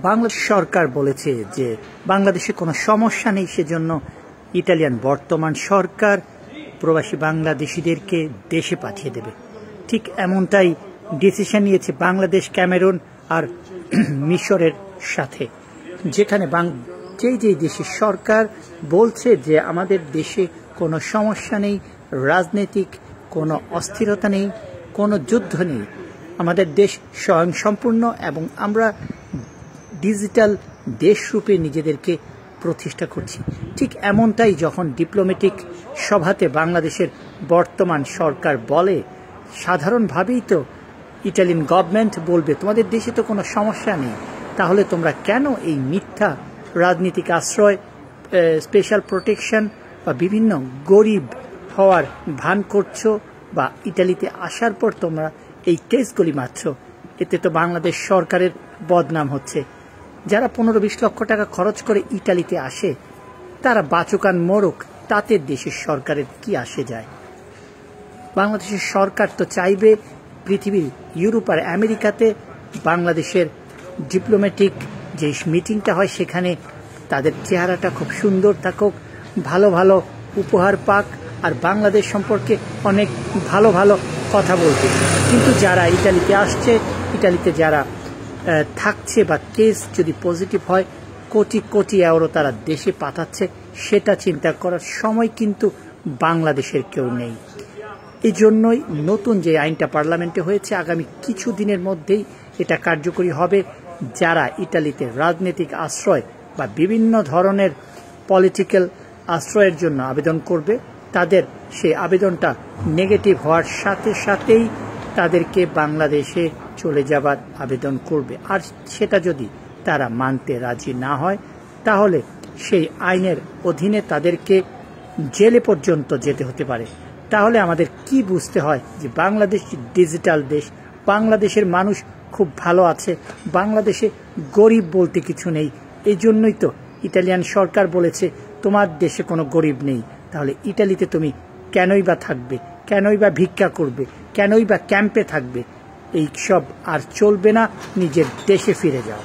বাংলাদেশ সরকার বলেছে যে বাংলাদেশে কোনো সমস্যা নেই, সেজন্য ইটালিয়ান বর্তমান সরকার প্রবাসী বাংলাদেশিদেরকে দেশে পাঠিয়ে দেবে। ঠিক এমনটাই ডিসিশন নিয়েছে বাংলাদেশ, ক্যামেরুন আর মিশরের সাথে, যেখানে যেই দেশের সরকার বলছে যে আমাদের দেশে কোনো সমস্যা নেই, রাজনৈতিক কোনো অস্থিরতা নেই, কোনো যুদ্ধ নেই, আমাদের দেশ স্বয়ংসম্পূর্ণ এবং আমরা ডিজিটাল দেশরূপে নিজেদেরকে প্রতিষ্ঠা করছি। ঠিক এমনটাই যখন ডিপ্লোম্যাটিক সভাতে বাংলাদেশের বর্তমান সরকার বলে, সাধারণভাবেই তো ইটালিয়ান গভর্নমেন্ট বলবে তোমাদের দেশে তো কোনো সমস্যা নেই, তাহলে তোমরা কেন এই মিথ্যা রাজনৈতিক আশ্রয়, স্পেশাল প্রোটেকশন বা বিভিন্ন গরিব হওয়ার ভান করছো, বা ইটালিতে আসার পর তোমরা এই কেসগুলি মারছো? এতে তো বাংলাদেশ সরকারের বদনাম হচ্ছে। যারা 15-20 লক্ষ টাকা খরচ করে ইটালিতে আসে তারা বাচুকান মরুক, তাতে দেশের সরকারের কি আসে যায়? বাংলাদেশের সরকার তো চাইবে পৃথিবীর ইউরোপ আর আমেরিকাতে বাংলাদেশের ডিপ্লোম্যাটিক যে মিটিংটা হয় সেখানে তাদের চেহারাটা খুব সুন্দর থাকুক, ভালো ভালো উপহার পাক, আর বাংলাদেশ সম্পর্কে অনেক ভালো ভালো কথা বলতে। কিন্তু যারা ইটালিতে আসছে, ইটালিতে যারা থাকছে বা কেস যদি পজিটিভ হয়, কোটি কোটি ইউরো তারা দেশে পাঠাচ্ছে, সেটা চিন্তা করার সময় কিন্তু বাংলাদেশের কেউ নেই। এই জন্যই নতুন যে আইনটা পার্লামেন্টে হয়েছে, আগামী কিছু দিনের মধ্যেই এটা কার্যকরী হবে। যারা ইটালিতে রাজনৈতিক আশ্রয় বা বিভিন্ন ধরনের পলিটিক্যাল আশ্রয়ের জন্য আবেদন করবে, তাদের সেই আবেদনটা নেগেটিভ হওয়ার সাথে সাথেই তাদেরকে বাংলাদেশে চলে যাবার আবেদন করবে। আর সেটা যদি তারা মানতে রাজি না হয়, তাহলে সেই আইনের অধীনে তাদেরকে জেলে পর্যন্ত যেতে হতে পারে। তাহলে আমাদের কি বুঝতে হয় যে বাংলাদেশ ডিজিটাল দেশ, বাংলাদেশের মানুষ খুব ভালো আছে, বাংলাদেশে গরিব বলতে কিছু নেই। এই জন্যই তো ইটালিয়ান সরকার বলেছে তোমার দেশে কোনো গরিব নেই। তাহলে ইটালিতে তুমি কেনই বা থাকবে, কেনই বা ভিক্ষা করবে, কেনই বা ক্যাম্পে থাকবে? এই সব আর চলবে না, নিজের দেশে ফিরে যাও।